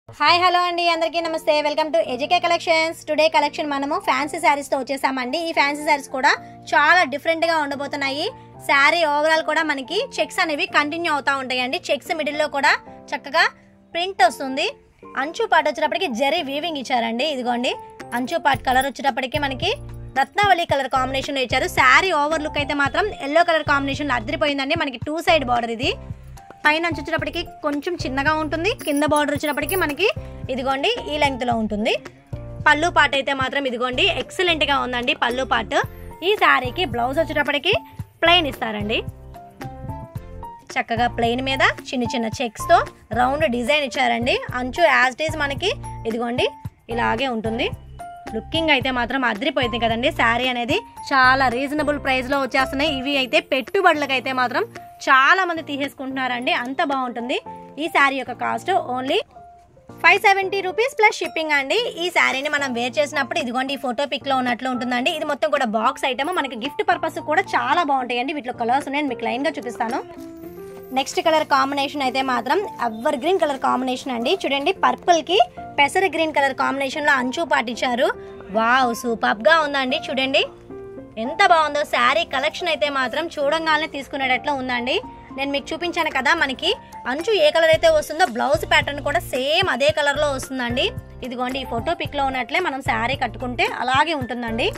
Hi hello అండి అందరికీ నమస్తే వెల్కమ్ టు ఎజకే కలెక్షన్స్. టుడే కలెక్షన్ మనము ఫ్యాన్సీ శారీస్ తో వచ్చేసామండి. ఈ ఫ్యాన్సీ శారీస్ కూడా చాలా డిఫరెంట్ గా ఉండబోతున్నాయి. శారీ ఓవరాల్ కూడా మనకి చెక్స్ అనేవి కంటిన్యూ అవుతా ఉంటాయండి. చెక్స్ మిడిల్ లో కూడా చక్కగా ప్రింట్ వస్తుంది. అంచు పార్ట్ వచ్చేటప్పటికి జరీ వీవింగ్ ఇచ్చారండి. ఇదిగోండి అంచు పార్ట్ కలర్ వచ్చేటప్పటికి మనకి రత్నావళి కలర్ కాంబినేషన్ లో ఇచ్చారు. శారీ ఓవర్ లుక్ అయితే మాత్రం ఎల్లో కలర్ కాంబినేషన్ లో అదిరిపోయిందండి. మనకి 2 సైడ్ బార్డర్ ఇది. పైన వచ్చేటప్పటికి కొంచెం చిన్నగా ఉంటుంది. కింద బార్డర్ వచ్చేటప్పటికి మనకి ఇదిగోండి ఈ లెంగ్త్ లో ఉంటుంది. పళ్ళు పార్ట్ అయితే మాత్రం ఇదిగోండి ఎక్సలెంట్ గా ఉందండి పళ్ళు పార్ట్. ఈ శారీకి బ్లౌజ్ వచ్చేటప్పటికి ప్లెయిన్ ఇస్తారండి. చక్కగా ప్లెయిన్ మీద చిన్న చిన్న చెక్స్ తో రౌండ్ డిజైన్ ఇచ్చారండి. అంచు యాజ్ ఇట్ ఈజ్ మనకి ఇదిగోండి ఇలాగే ఉంటుంది. లుకింగ్ అయితే మాత్రం అదిరిపోయింది కదండి. శారీ అనేది చాలా రీజనబుల్ ప్రైస్ లో వచ్చేస్తున్నాయి. ఇవి అయితే పెట్టుబడులకు అయితే మాత్రం చాలా మంది తీసేసుకుంటున్నారండి. అంత బాగుంటుంది. ఈ శారీ యొక్క cost only 570 rupees plus shipping అండి. ఈ శారీని మనం వేర్ చేసినప్పుడు ఇదిగోండి ఈ ఫోటో పిక్ లో ఉన్నట్లు ఉంటుందండి. ఇది మొత్తం కూడా బాక్స్ ఐటమ్. మనకి గిఫ్ట్ పర్పస్ కూడా చాలా బాగుంటాయండి. వీటిలో కలర్స్ ఉన్నాయి, మీకు లైన్ గా చూపిస్తాను. నెక్స్ట్ కలర్ కాంబినేషన్ అయితే మాత్రం ఎవర్ గ్రీన్ కలర్ కాంబినేషన్ అండి. చూడండి పర్పుల్ కి పెసర గ్రీన్ కలర్ కాంబినేషన్ లో అంచు పాటించారు. వావ్ సూపర్ గా ఉందండి. చూడండి ఎంత బాగుందో శారీ కలెక్షన్ అయితే మాత్రం చూడంగానే తీసుకునేటట్లు ఉందండి. నేను మీకు చూపించాను కదా మనకి అంచు ఏ కలర్ అయితే వస్తుందో బ్లౌజ్ ప్యాటర్న్ కూడా సేమ్ అదే కలర్ లో వస్తుందండి. ఇదిగోండి ఈ ఫోటో పిక్ లో ఉన్నట్లే మనం శారీ కట్టుకుంటే అలాగే ఉంటుందండి.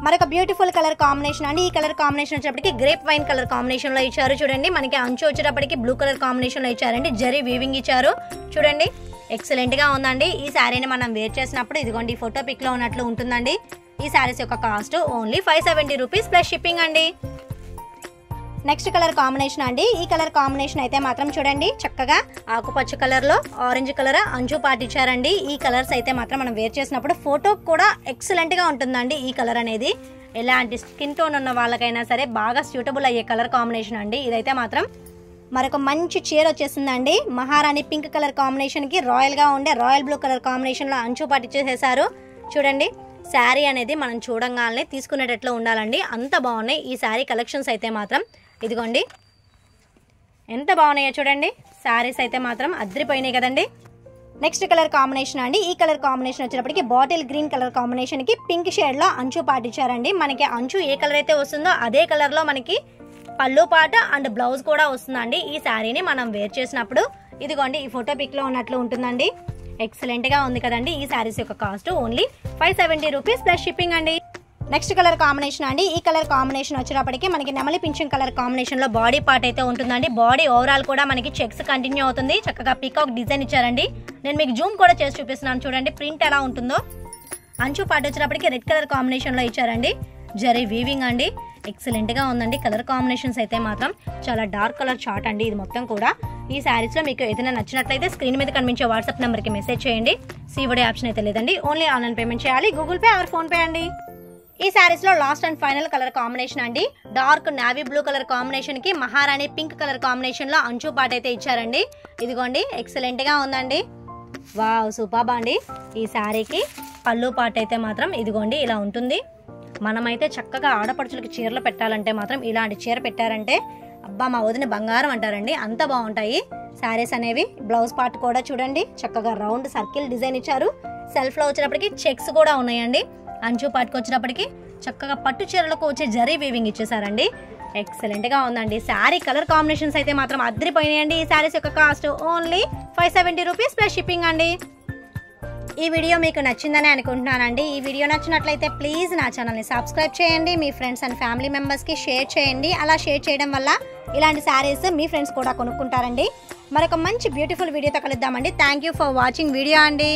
మరొక బ్యూటిఫుల్ కలర్ కాంబినేషన్ అండి. ఈ కలర్ కాంబినేషన్ వచ్చేటప్పటికి గ్రేప్ వైన్ కలర్ కాంబినేషన్ లో ఇచ్చారు. చూడండి మనకి అంచు వచ్చేటప్పటికి బ్లూ కలర్ కాంబినేషన్ లో ఇచ్చారండి. జరీ వీవింగ్ ఇచ్చారు. చూడండి ఎక్సలెంట్ గా ఉందండి. ఈ శారీని మనం వేర్ చేసినప్పుడు ఇదిగోండి ఈ ఫోటో పిక్ లో ఉన్నట్లు ఉంటుందండి. ఈ శారీస్ యొక్క cost only 570 rupees plus shipping అండి. నెక్స్ట్ కలర్ కాంబినేషన్ అండి. ఈ కలర్ కాంబినేషన్ అయితే మాత్రం చూడండి చక్కగా ఆకుపచ్చ కలర్ లో ఆరెంజ్ కలర్ అంచు పాటించారండి. ఈ కలర్స్ అయితే మాత్రం మనం వేర్ చేసినప్పుడు ఫోటో కూడా ఎక్సలెంట్ గా ఉంటుందండి. ఈ కలర్ అనేది ఎలాంటి స్కిన్ టోన్ ఉన్న వాళ్ళకైనా సరే బాగా సూటబుల్ అయ్యే కలర్ కాంబినేషన్ అండి. ఇదైతే మాత్రం మరొక మంచి చీర వచ్చేసిందండి. మహారాణి పింక్ కలర్ కాంబినేషన్ కి రాయల్ గా ఉండే రాయల్ బ్లూ కలర్ కాంబినేషన్ లో అంచు పాటించేసేసారు. చూడండి శారీ అనేది మనం చూడంగానే తీసుకునేటట్లు ఉండాలండి. అంత బాగున్నాయి ఈ శారీ కలెక్షన్స్ అయితే మాత్రం. ఇదిగోండి ఎంత బాగున్నాయో చూడండి. శారీస్ అయితే మాత్రం అదిరిపోయినాయి కదండి. నెక్స్ట్ కలర్ కాంబినేషన్ అండి. ఈ కలర్ కాంబినేషన్ వచ్చేటప్పటికి బాటిల్ గ్రీన్ కలర్ కాంబినేషన్ కి పింక్ షేడ్ లో అంచు పాటించారండి. మనకి అంచు ఏ కలర్ అయితే వస్తుందో అదే కలర్ లో మనకి పళ్ళు పాట అండ్ బ్లౌజ్ కూడా వస్తుందండి. ఈ శారీని మనం వేర్ చేసినప్పుడు ఇదిగోండి ఈ ఫోటో పిక్ లో ఉన్నట్లు ఉంటుందండి. ఎక్సలెంట్ గా ఉంది కదండి. ఈ శారీస్ యొక్క cost only 570 rupees plus shipping అండి. నెక్స్ట్ కలర్ కాంబినేషన్ అండి. ఈ కలర్ కాంబినేషన్ వచ్చేటప్పటికి మనకి నెమలి పింఛన్ కలర్ కాంబినేషన్ లో బాడీ పార్ట్ అయితే ఉంటుందండి. బాడీ ఓవరాల్ కూడా మనకి చెక్స్ కంటిన్యూ అవుతుంది. చక్కగా పీకాక్ డిజైన్ ఇచ్చారండి. నేను మీకు జూమ్ కూడా చేసి చూపిస్తున్నాను. చూడండి ప్రింట్ ఎలా ఉంటుందో. అంచు పార్ట్ వచ్చేటప్పటికి రెడ్ కలర్ కాంబినేషన్ లో ఇచ్చారండి. జరీ వీవింగ్ అండి. ఎక్సలెంట్ గా ఉందండి. కలర్ కాంబినేషన్స్ అయితే మాత్రం చాలా డార్క్ కలర్ చార్ట్ అండి ఇది మొత్తం కూడా. ఈ శారీస్ లో మీకు ఏదైనా నచ్చినట్లయితే స్క్రీన్ మీద కనిపించే వాట్సాప్ నెంబర్ కి మెసేజ్ చేయండి. COD ఆప్షన్ అయితే లేదండి. ఓన్లీ ఆన్లైన్ పేమెంట్ చేయాలి. Google Pay or PhonePe అండి. ఈ శారీస్ లో last and final colour combination అండి. Dark navy blue colour combination కి మహారాణి పింక్ కలర్ కాంబినేషన్ లో అంచు పార్ట్ అయితే ఇచ్చారండి. ఇదిగోండి ఎక్సలెంట్ గా ఉందండి. వావ్ సూపర్ అండి. ఈ శారీకి పళ్ళు పార్ట్ అయితే మాత్రం ఇదిగోండి ఇలా ఉంటుంది. మనమైతే చక్కగా ఆడపడుచులకి చీరలు పెట్టాలంటే మాత్రం ఇలాంటి చీర పెట్టారంటే అబ్బా మా వదిన బంగారం అంటారండి. అంత బాగుంటాయి శారీస్ అనేవి. బ్లౌజ్ పార్ట్ కూడా చూడండి చక్కగా రౌండ్ సర్కిల్ డిజైన్ ఇచ్చారు. సెల్ఫ్ లో వచ్చేటప్పటికి చెక్స్ కూడా ఉన్నాయండి. అంచు పార్ట్కి వచ్చేటప్పటికి చక్కగా పట్టు చీరలకు వచ్చే జరీ వీవింగ్ ఇచ్చేసారండి. ఎక్సలెంట్ గా ఉందండి. శారీ కలర్ కాంబినేషన్స్ అయితే మాత్రం అదిరిపోయినాయండి. ఈ శారీస్ యొక్క cost only 570 rupees plus shipping అండి. ఈ వీడియో మీకు నచ్చిందని అనుకుంటున్నానండి. ఈ వీడియో నచ్చినట్లయితే ప్లీజ్ నా ఛానల్ని సబ్స్క్రైబ్ చేయండి. మీ ఫ్రెండ్స్ అండ్ ఫ్యామిలీ మెంబర్స్కి షేర్ చేయండి. అలా షేర్ చేయడం వల్ల ఇలాంటి శారీస్ మీ ఫ్రెండ్స్ కూడా కొనుక్కుంటారండి. మరొక మంచి బ్యూటిఫుల్ వీడియోతో కలుద్దామండి. Thank you for watching video అండి.